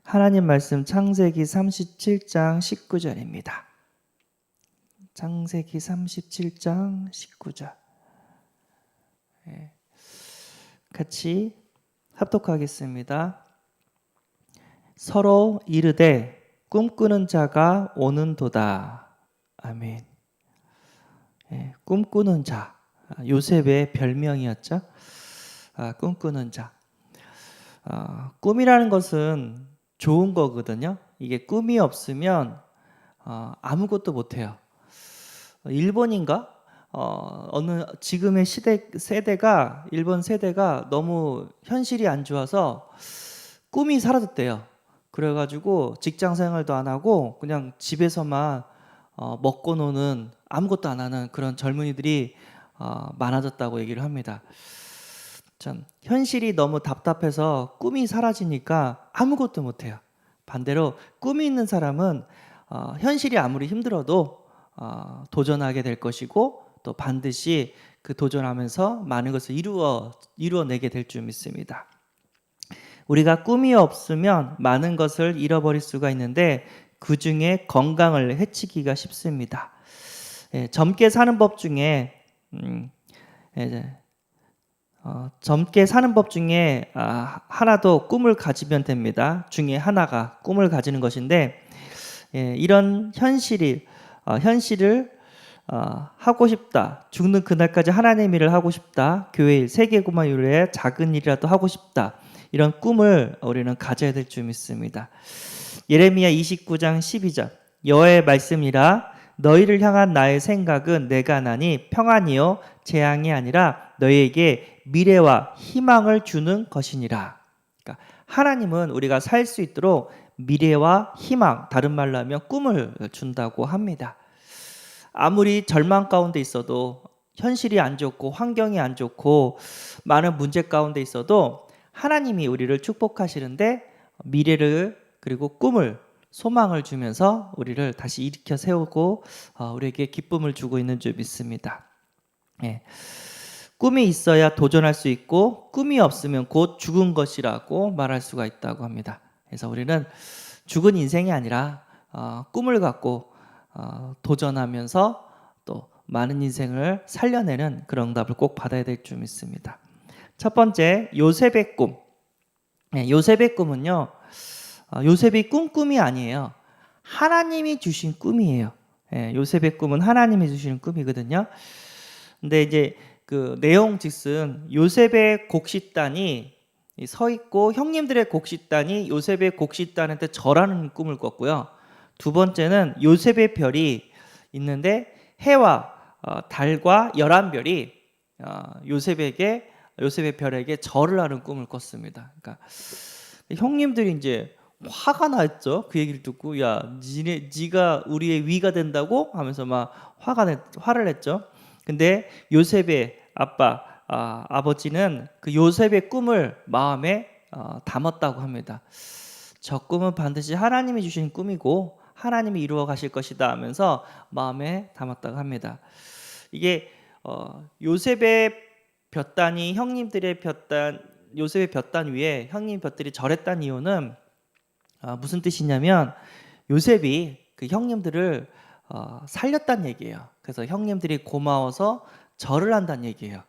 하나님 말씀 창세기 37장 19절입니다. 창세기 37장 19절. 같이 합독하겠습니다. 서로 이르되 꿈꾸는 자가 오는도다. 아멘. 꿈꾸는 자, 요셉의 별명이었죠. 꿈꾸는 자. 꿈이라는 것은 좋은 거거든요. 이게 꿈이 없으면 아무것도 못해요. 일본인가? 어느 지금의 세대가 일본 세대가 너무 현실이 안 좋아서 꿈이 사라졌대요. 그래가지고 직장 생활도 안 하고 그냥 집에서만 먹고 노는, 아무것도 안 하는 그런 젊은이들이 많아졌다고 얘기를 합니다. 참 현실이 너무 답답해서 꿈이 사라지니까 아무것도 못해요. 반대로 꿈이 있는 사람은 현실이 아무리 힘들어도 도전하게 될 것이고 또 반드시 그 도전하면서 많은 것을 이루어내게 될 줄 믿습니다. 우리가 꿈이 없으면 많은 것을 잃어버릴 수가 있는데 그 중에 건강을 해치기가 쉽습니다. 젊게 사는 법 중에 하나도 꿈을 가지면 됩니다. 중에 하나가 꿈을 가지는 것인데, 이런 현실을 하고 싶다. 죽는 그날까지 하나님 일을 하고 싶다. 교회 일, 세계구마 이후에 작은 일이라도 하고 싶다. 이런 꿈을 우리는 가져야 될 줄 믿습니다. 예레미야 29장 12절. 여호와의 말씀이라 너희를 향한 나의 생각은 내가 나니 평안이요 재앙이 아니라 너희에게 미래와 희망을 주는 것이니라. 그러니까 하나님은 우리가 살 수 있도록 미래와 희망, 다른 말로 하면 꿈을 준다고 합니다. 아무리 절망 가운데 있어도, 현실이 안 좋고 환경이 안 좋고 많은 문제 가운데 있어도 하나님이 우리를 축복하시는데 미래를, 그리고 꿈을, 소망을 주면서 우리를 다시 일으켜 세우고 우리에게 기쁨을 주고 있는 줄 믿습니다. 꿈이 있어야 도전할 수 있고 꿈이 없으면 곧 죽은 것이라고 말할 수가 있다고 합니다. 그래서 우리는 죽은 인생이 아니라 꿈을 갖고 도전하면서 또 많은 인생을 살려내는 그런 응답을 꼭 받아야 될 줄 믿습니다. 첫 번째, 요셉의 꿈. 요셉의 꿈은요, 요셉이 꿈이 아니에요. 하나님이 주신 꿈이에요. 요셉의 꿈은 하나님이 주시는 꿈이거든요. 근데 이제 그 내용즉슨 요셉의 곡식단이 서 있고 형님들의 곡식단이 요셉의 곡식단한테 절하는 꿈을 꿨고요. 두 번째는 요셉의 별이 있는데 해와 달과 11별이 요셉의 별에게 절을 하는 꿈을 꿨습니다. 그러니까 형님들이 이제 화가 났죠. 그 얘기를 듣고, 야, 네가 우리의 위가 된다고 하면서 막 화를 냈죠. 근데 요셉의 아버지는 그 요셉의 꿈을 마음에 담았다고 합니다. 저 꿈은 반드시 하나님이 주신 꿈이고 하나님이 이루어 가실 것이다 하면서 마음에 담았다고 합니다. 이게 요셉의 볕단이 요셉의 볕단 위에 형님 볕들이 절했다는 이유는 무슨 뜻이냐면 요셉이 그 형님들을 살렸다는 얘기예요. 그래서 형님들이 고마워서 절을 한다는 얘기예요.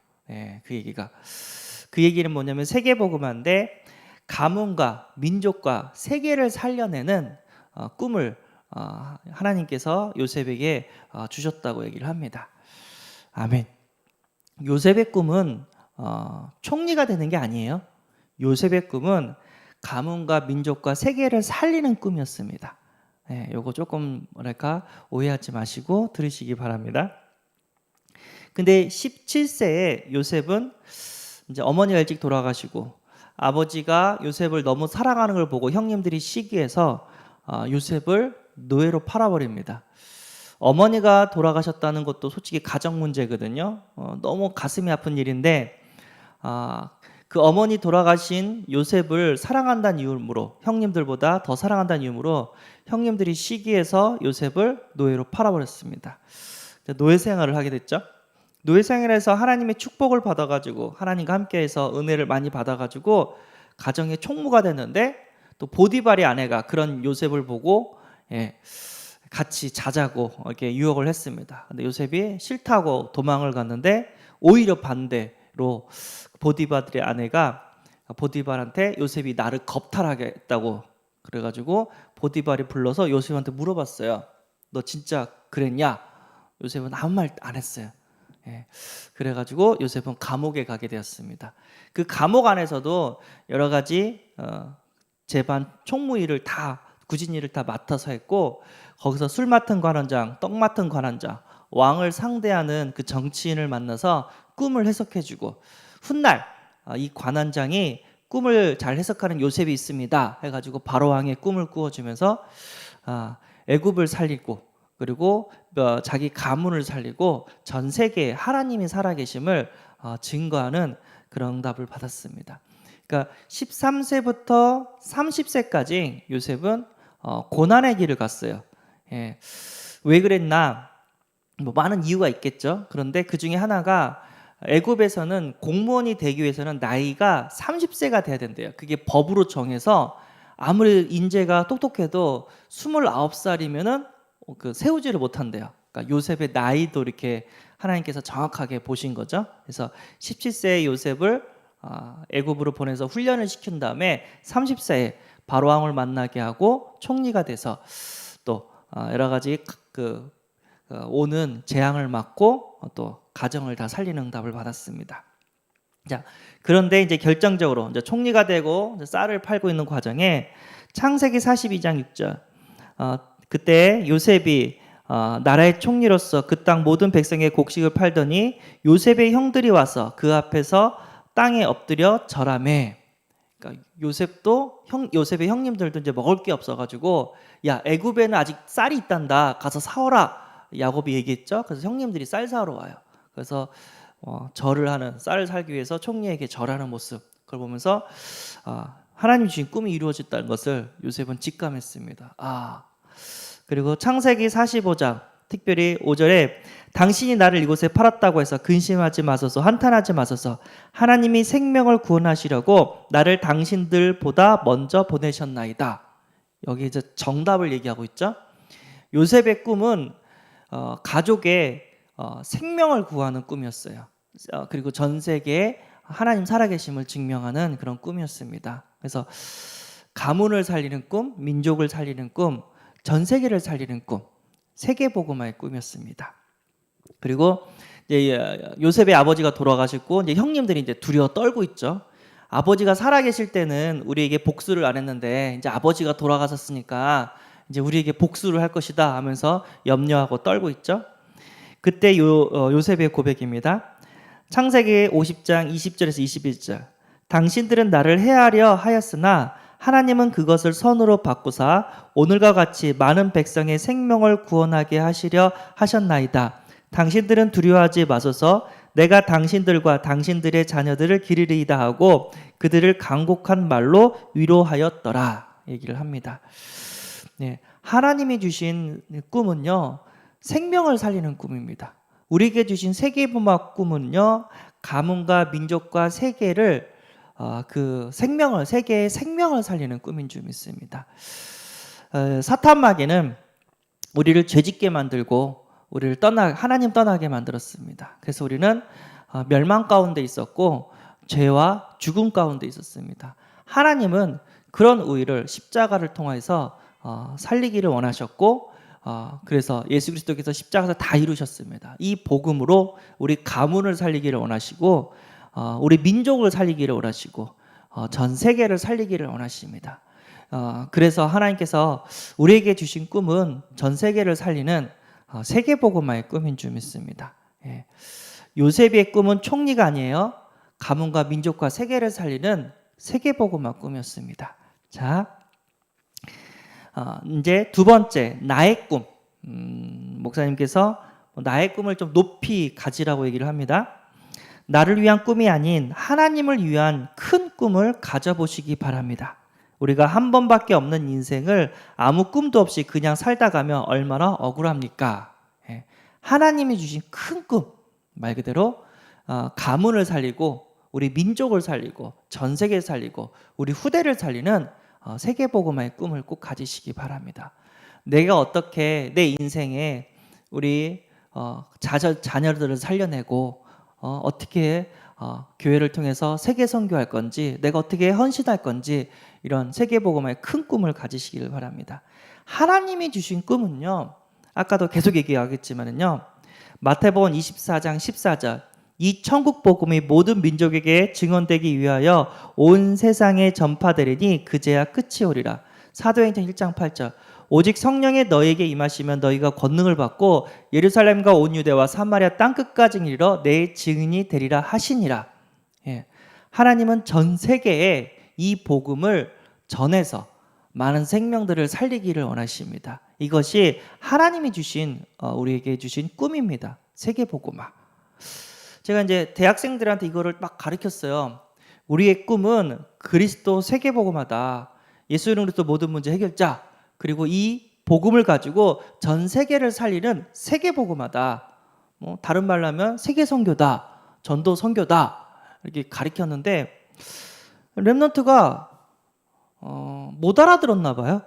그 얘기는 뭐냐면 세계복음화인데 가문과 민족과 세계를 살려내는 꿈을 하나님께서 요셉에게 주셨다고 얘기를 합니다. 아멘. 요셉의 꿈은 총리가 되는 게 아니에요. 요셉의 꿈은 가문과 민족과 세계를 살리는 꿈이었습니다. 요거 조금 오해하지 마시고 들으시기 바랍니다. 근데 17세에 요셉은 이제 어머니가 일찍 돌아가시고 아버지가 요셉을 너무 사랑하는 걸 보고 형님들이 시기해서 요셉을 노예로 팔아버립니다. 어머니가 돌아가셨다는 것도 솔직히 가정 문제거든요. 너무 가슴이 아픈 일인데 그 어머니 돌아가신 요셉을 사랑한다는 이유로, 형님들보다 더 사랑한다는 이유로 형님들이 시기해서 요셉을 노예로 팔아버렸습니다. 노예 생활을 하게 됐죠. 노예 생활에서 하나님의 축복을 받아가지고 하나님과 함께해서 은혜를 많이 받아가지고 가정의 총무가 됐는데 또 보디발의 아내가 그런 요셉을 보고 같이 자자고 이렇게 유혹을 했습니다. 근데 요셉이 싫다고 도망을 갔는데 오히려 반대로 보디발의 아내가 보디발한테 요셉이 나를 겁탈하겠다고 그래가지고 보디발이 불러서 요셉한테 물어봤어요. 너 진짜 그랬냐? 요셉은 아무 말 안 했어요. 그래가지고 요셉은 감옥에 가게 되었습니다. 그 감옥 안에서도 여러 가지 재반 총무일을 다 굳은 일을 다 맡아서 했고, 거기서 술 맡은 관원장, 떡 맡은 관원장, 왕을 상대하는 그 정치인을 만나서 꿈을 해석해주고, 훗날 이 관원장이 꿈을 잘 해석하는 요셉이 있습니다 해가지고 바로 왕의 꿈을 꾸어주면서 애굽을 살리고, 그리고 자기 가문을 살리고 전 세계에 하나님이 살아계심을 증거하는 그런 응답을 받았습니다. 그러니까 13세부터 30세까지 요셉은 고난의 길을 갔어요. 왜 그랬나? 뭐 많은 이유가 있겠죠. 그런데 그 중에 하나가 애굽에서는 공무원이 되기 위해서는 나이가 30세가 돼야 된대요. 그게 법으로 정해서 아무리 인재가 똑똑해도 29살이면은 그 세우지를 못한대요. 그러니까 요셉의 나이도 이렇게 하나님께서 정확하게 보신 거죠. 그래서 17세의 요셉을 애굽으로 보내서 훈련을 시킨 다음에 30세에 바로왕을 만나게 하고 총리가 돼서 또 여러 가지 오는 재앙을 막고 또 가정을 다 살리는 응답을 받았습니다. 자, 그런데 이제 결정적으로 이제 총리가 되고 이제 쌀을 팔고 있는 과정에 창세기 42장 6절 그때 요셉이 나라의 총리로서 그 땅 모든 백성의 곡식을 팔더니 요셉의 형들이 와서 그 앞에서 땅에 엎드려 절하매. 그러니까 요셉의 형님들도 이제 먹을 게 없어가지고 야 애굽에는 아직 쌀이 있단다 가서 사오라 야곱이 얘기했죠. 그래서 형님들이 쌀 사러 와요. 그래서 절을 하는 쌀을 살기 위해서 총리에게 절하는 모습 그걸 보면서 하나님 주신 꿈이 이루어졌다는 것을 요셉은 직감했습니다. 그리고 창세기 45장 특별히 5절에 당신이 나를 이곳에 팔았다고 해서 근심하지 마소서 한탄하지 마소서 하나님이 생명을 구원하시려고 나를 당신들보다 먼저 보내셨나이다. 여기 이제 정답을 얘기하고 있죠. 요셉의 꿈은 가족의 생명을 구하는 꿈이었어요. 그리고 전 세계에 하나님 살아계심을 증명하는 그런 꿈이었습니다. 그래서 가문을 살리는 꿈, 민족을 살리는 꿈, 전 세계를 살리는 꿈, 세계복음화의 꿈이었습니다. 그리고 이제 요셉의 아버지가 돌아가시고 이제 형님들이 이제 두려워 떨고 있죠. 아버지가 살아계실 때는 우리에게 복수를 안 했는데 이제 아버지가 돌아가셨으니까 이제 우리에게 복수를 할 것이다 하면서 염려하고 떨고 있죠. 그때 요셉의 고백입니다. 창세기 50장 20절에서 21절 당신들은 나를 해하려 하였으나 하나님은 그것을 선으로 바꾸사 오늘과 같이 많은 백성의 생명을 구원하게 하시려 하셨나이다. 당신들은 두려워하지 마소서 내가 당신들과 당신들의 자녀들을 기르리이다 하고 그들을 간곡한 말로 위로하였더라 얘기를 합니다. 하나님이 주신 꿈은요 생명을 살리는 꿈입니다. 우리에게 주신 세계복음화 꿈은요 가문과 민족과 세계를 세계의 생명을 살리는 꿈인 줄 믿습니다. 사탄 마귀는 우리를 죄짓게 만들고 우리를 하나님 떠나게 만들었습니다. 그래서 우리는 멸망 가운데 있었고 죄와 죽음 가운데 있었습니다. 하나님은 그런 우리를 십자가를 통해서 살리기를 원하셨고 그래서 예수 그리스도께서 십자가에서 다 이루셨습니다. 이 복음으로 우리 가문을 살리기를 원하시고 우리 민족을 살리기를 원하시고 전 세계를 살리기를 원하십니다. 그래서 하나님께서 우리에게 주신 꿈은 전 세계를 살리는 세계복음화의 꿈인 줄 믿습니다. 요셉의 꿈은 총리가 아니에요. 가문과 민족과 세계를 살리는 세계복음화 꿈이었습니다. 자, 이제 두 번째 나의 꿈. 목사님께서 나의 꿈을 좀 높이 가지라고 얘기를 합니다. 나를 위한 꿈이 아닌 하나님을 위한 큰 꿈을 가져보시기 바랍니다. 우리가 한 번밖에 없는 인생을 아무 꿈도 없이 그냥 살다 가면 얼마나 억울합니까? 하나님이 주신 큰 꿈, 말 그대로 가문을 살리고 우리 민족을 살리고 전 세계를 살리고 우리 후대를 살리는 세계복음화의 꿈을 꼭 가지시기 바랍니다. 내가 어떻게 내 인생에 우리 자녀들을 살려내고 어떻게 교회를 통해서 세계 선교할 건지, 내가 어떻게 헌신할 건지, 이런 세계복음화의 큰 꿈을 가지시길 바랍니다. 하나님이 주신 꿈은요, 아까도 계속 얘기하겠지만은요, 마태복음 24장 14절, 이 천국 복음이 모든 민족에게 증언되기 위하여 온 세상에 전파되리니 그제야 끝이 오리라. 사도행전 1장 8절, 오직 성령의 너에게 임하시면 너희가 권능을 받고 예루살렘과 온 유대와 사마리아 땅끝까지 이르러 내 증인이 되리라 하시니라. 예. 하나님은 전 세계에 이 복음을 전해서 많은 생명들을 살리기를 원하십니다. 이것이 하나님이 주신 우리에게 주신 꿈입니다. 세계복음화. 제가 이제 대학생들한테 이거를 막 가르쳤어요. 우리의 꿈은 그리스도 세계복음화다. 예수 이름으로 모든 문제 해결자. 그리고 이 복음을 가지고 전 세계를 살리는 세계복음화다. 다른 말로 하면 세계선교다. 전도 선교다. 이렇게 가르쳤는데 렘넌트가 못 알아들었나 봐요.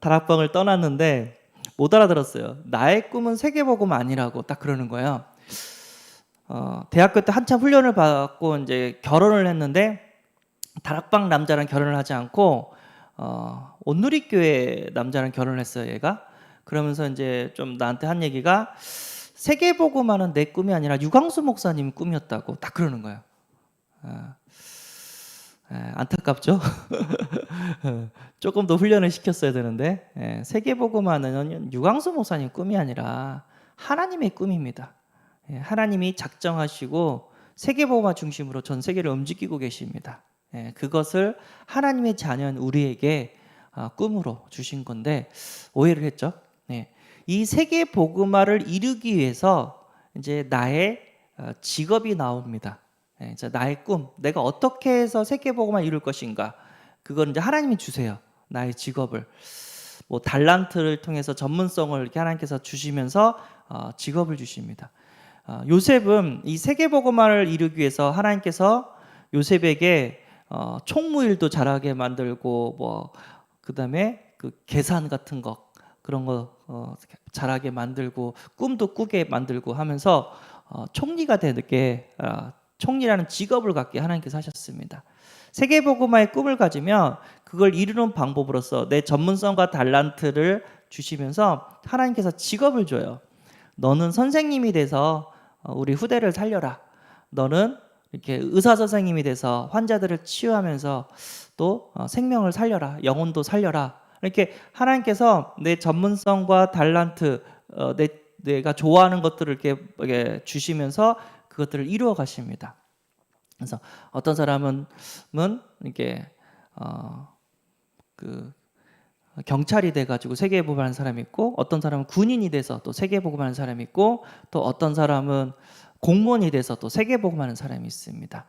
다락방을 떠났는데 못 알아들었어요. 나의 꿈은 세계복음 아니라고 딱 그러는 거예요. 대학교 때 한참 훈련을 받고 이제 결혼을 했는데 다락방 남자랑 결혼을 하지 않고 온누리교회 남자랑 결혼을 했어요. 얘가. 그러면서 이제 좀 나한테 한 얘기가 세계복음화는 내 꿈이 아니라 유광수 목사님 꿈이었다고 딱 그러는 거예요. 안타깝죠? 조금 더 훈련을 시켰어야 되는데 세계복음화는 유광수 목사님 꿈이 아니라 하나님의 꿈입니다. 하나님이 작정하시고 세계복음화 중심으로 전 세계를 움직이고 계십니다. 그것을 하나님의 자녀인 우리에게 꿈으로 주신 건데 오해를 했죠. 이 세계복음화를 이루기 위해서 이제 나의 직업이 나옵니다. 나의 꿈, 내가 어떻게 해서 세계복음화 이룰 것인가, 그걸 이제 하나님이 주세요. 나의 직업을 뭐 달란트를 통해서 전문성을 이렇게 하나님께서 주시면서 직업을 주십니다. 요셉은 이 세계복음화를 이루기 위해서 하나님께서 요셉에게 총무일도 잘하게 만들고 뭐 그다음에 그 계산 같은 거 그런 거 잘하게 만들고 꿈도 꾸게 만들고 하면서 총리가 되게 총리라는 직업을 갖게 하나님께서 하셨습니다. 세계복음화의 꿈을 가지면 그걸 이루는 방법으로서 내 전문성과 달란트를 주시면서 하나님께서 직업을 줘요. 너는 선생님이 돼서 우리 후대를 살려라. 너는 이렇게 의사 선생님이 돼서 환자들을 치유하면서 또 생명을 살려라. 영혼도 살려라. 이렇게 하나님께서 내 전문성과 달란트, 내가 좋아하는 것들을 이렇게 주시면서 그것들을 이루어 가십니다. 그래서 어떤 사람은 이렇게 그 경찰이 돼가지고 세계복음하는 사람이 있고, 어떤 사람은 군인이 돼서 또 세계복음하는 사람이 있고, 또 어떤 사람은 공무원이 돼서 또 세계복음하는 사람이 있습니다.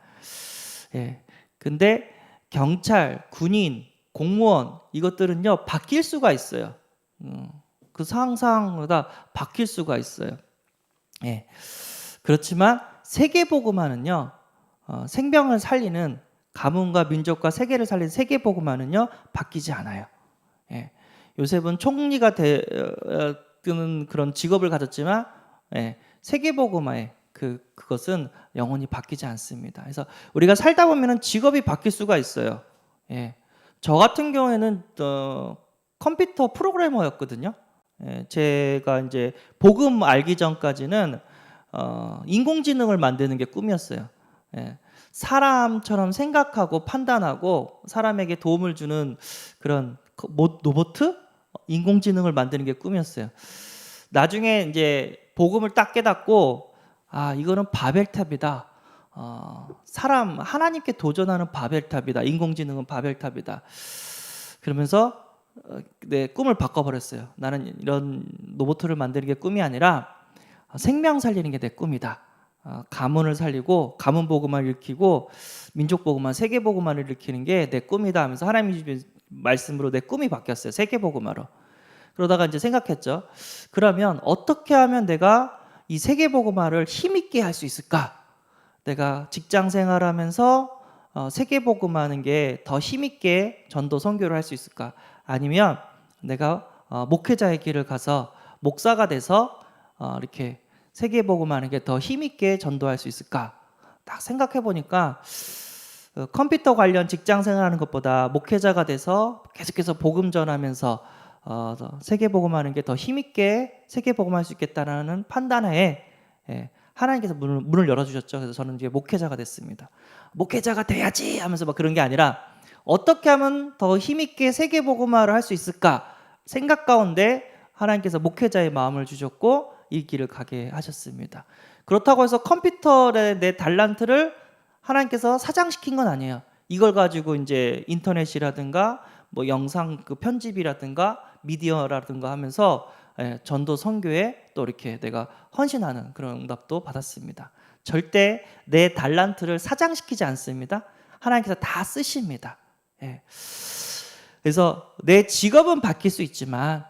근데 경찰, 군인, 공무원 이것들은요 바뀔 수가 있어요. 그 상황마다 바뀔 수가 있어요. 그렇지만 세계복음화는요 생명을 살리는 가문과 민족과 세계를 살리는 세계복음화는요 바뀌지 않아요. 요셉은 총리가 되는 그런 직업을 가졌지만 세계복음화에 그것은 영원히 바뀌지 않습니다. 그래서 우리가 살다 보면은 직업이 바뀔 수가 있어요. 저 같은 경우에는 컴퓨터 프로그래머였거든요. 제가 이제 복음 알기 전까지는 인공지능을 만드는 게 꿈이었어요. 사람처럼 생각하고 판단하고 사람에게 도움을 주는 그런 로봇? 인공지능을 만드는 게 꿈이었어요. 나중에 이제 복음을 딱 깨닫고 이거는 바벨탑이다. 하나님께 도전하는 바벨탑이다. 인공지능은 바벨탑이다. 그러면서 내 꿈을 바꿔버렸어요. 나는 이런 로봇을 만드는 게 꿈이 아니라 생명 살리는 게 내 꿈이다. 가문을 살리고 가문 복음을 일으키고 민족 복음화, 세계 복음화를 일으키는 게 내 꿈이다 하면서 하나님이 주신 말씀으로 내 꿈이 바뀌었어요. 세계 복음화로. 그러다가 이제 생각했죠. 그러면 어떻게 하면 내가 이 세계 복음화를 힘있게 할 수 있을까? 내가 직장 생활하면서 세계복음하는 게 더 힘있게 전도 선교를 할 수 있을까? 아니면 내가 목회자의 길을 가서 목사가 돼서 이렇게 세계복음하는 게 더 힘있게 전도할 수 있을까? 딱 생각해 보니까 컴퓨터 관련 직장 생활하는 것보다 목회자가 돼서 계속해서 복음 전하면서 세계복음하는 게 더 힘있게 세계복음할 수 있겠다라는 판단하에 하나님께서 문을 열어주셨죠. 그래서 저는 이제 목회자가 됐습니다. 목회자가 돼야지 하면서 막 그런 게 아니라 어떻게 하면 더 힘있게 세계복음화를 할 수 있을까 생각 가운데 하나님께서 목회자의 마음을 주셨고 이 길을 가게 하셨습니다. 그렇다고 해서 컴퓨터의 내 달란트를 하나님께서 사장시킨 건 아니에요. 이걸 가지고 이제 인터넷이라든가 뭐 영상 그 편집이라든가 미디어라든가 하면서 전도 선교에 또 이렇게 내가 헌신하는 그런 응답도 받았습니다. 절대 내 달란트를 사장시키지 않습니다. 하나님께서 다 쓰십니다. 그래서 내 직업은 바뀔 수 있지만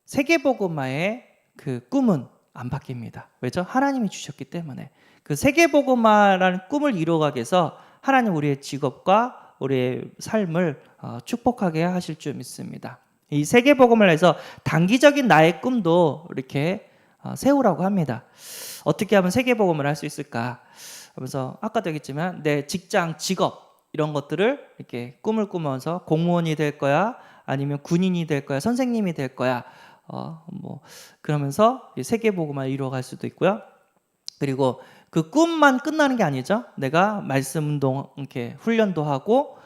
세계복음화의 그 꿈은 안 바뀝니다. 왜죠? 하나님이 주셨기 때문에. 그 세계복음화라는 꿈을 이루어가기 위해서 하나님 우리의 직업과 우리의 삶을 축복하게 하실 줄 믿습니다. 이 세계복음을 해서 단기적인 나의 꿈도 이렇게 세우라고 합니다. 어떻게 하면 세계복음을 할 수 있을까? 그래서 아까도 얘기했지만 내 직장, 직업 이런 것들을 이렇게 꿈을 꾸면서 공무원이 될 거야, 아니면 군인이 될 거야, 선생님이 될 거야. 그러면서 세계복음을 이루어갈 수도 있고요. 그리고 그 꿈만 끝나는 게 아니죠. 내가 말씀 운동 이렇게 훈련도 하고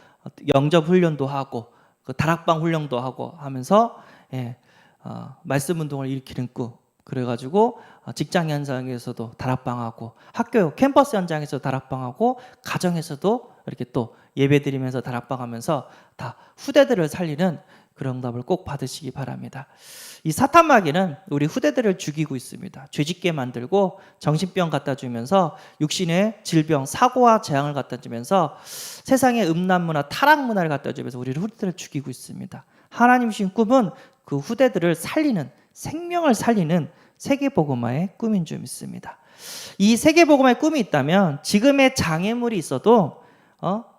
영접 훈련도 하고 그 다락방 훈련도 하고 하면서 말씀 운동을 일으키는 꿈. 그래가지고 직장 현장에서도 다락방하고 학교 캠퍼스 현장에서 다락방하고 가정에서도 이렇게 또 예배드리면서 다락방하면서 다 후대들을 살리는 그런 응답을 꼭 받으시기 바랍니다. 이 사탄 마귀는 우리 후대들을 죽이고 있습니다. 죄짓게 만들고 정신병 갖다 주면서 육신의 질병, 사고와 재앙을 갖다 주면서 세상의 음란 문화, 타락 문화를 갖다 주면서 우리 후대들을 죽이고 있습니다. 하나님 주신 꿈은 그 후대들을 살리는, 생명을 살리는 세계복음화의 꿈인 줄 믿습니다. 이 세계복음화의 꿈이 있다면 지금의 장애물이 있어도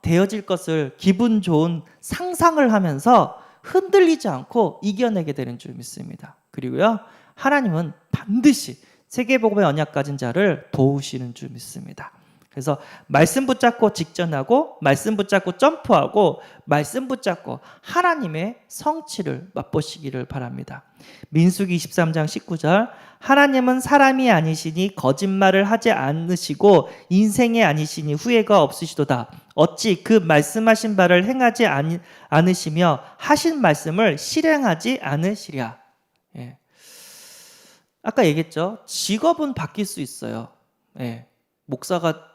되어질 것을 기분 좋은 상상을 하면서 흔들리지 않고 이겨내게 되는 줄 믿습니다. 그리고요, 하나님은 반드시 세계복음의 언약 가진 자를 도우시는 줄 믿습니다. 그래서 말씀 붙잡고 직전하고 말씀 붙잡고 점프하고 말씀 붙잡고 하나님의 성취를 맛보시기를 바랍니다. 민수기 23장 19절 하나님은 사람이 아니시니 거짓말을 하지 않으시고 인생이 아니시니 후회가 없으시도다. 어찌 그 말씀하신 바를 행하지 않으시며 하신 말씀을 실행하지 않으시랴. 아까 얘기했죠. 직업은 바뀔 수 있어요.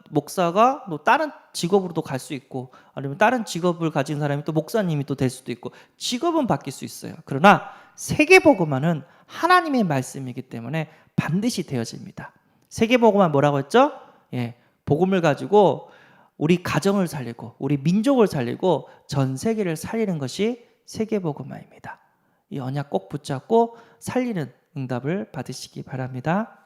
목사가 뭐 다른 직업으로도 갈 수 있고 아니면 다른 직업을 가진 사람이 또 목사님이 또 될 수도 있고 직업은 바뀔 수 있어요. 그러나 세계복음화는 하나님의 말씀이기 때문에 반드시 되어집니다. 세계복음화 뭐라고 했죠? 복음을 가지고 우리 가정을 살리고 우리 민족을 살리고 전 세계를 살리는 것이 세계복음화입니다. 이 언약 꼭 붙잡고 살리는 응답을 받으시기 바랍니다.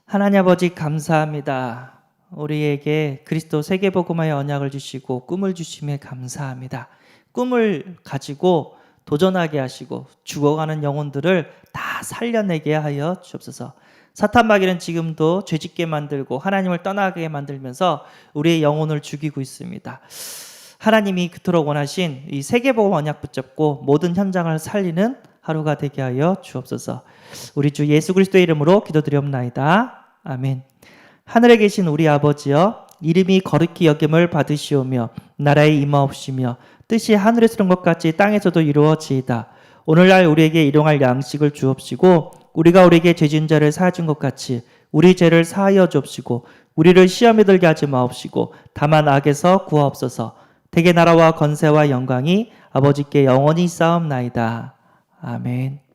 하나님 아버지 감사합니다. 우리에게 그리스도 세계복음화의 언약을 주시고 꿈을 주심에 감사합니다. 꿈을 가지고 도전하게 하시고 죽어가는 영혼들을 다 살려내게 하여 주옵소서. 사탄 마귀는 지금도 죄짓게 만들고 하나님을 떠나게 만들면서 우리의 영혼을 죽이고 있습니다. 하나님이 그토록 원하신 이 세계복음 언약 붙잡고 모든 현장을 살리는 하루가 되게 하여 주옵소서. 우리 주 예수 그리스도의 이름으로 기도드리옵나이다. 아멘. 하늘에 계신 우리 아버지여, 이름이 거룩히 여김을 받으시오며 나라에 임하옵시며 뜻이 하늘에서 이룬 것 같이 땅에서도 이루어지이다. 오늘날 우리에게 일용할 양식을 주옵시고 우리가 우리에게 죄진 자를 사하준 것 같이 우리 죄를 사하여 주옵시고 우리를 시험에 들게 하지 마옵시고 다만 악에서 구하옵소서. 대개 나라와 건세와 영광이 아버지께 영원히 쌓옵나이다. 아멘.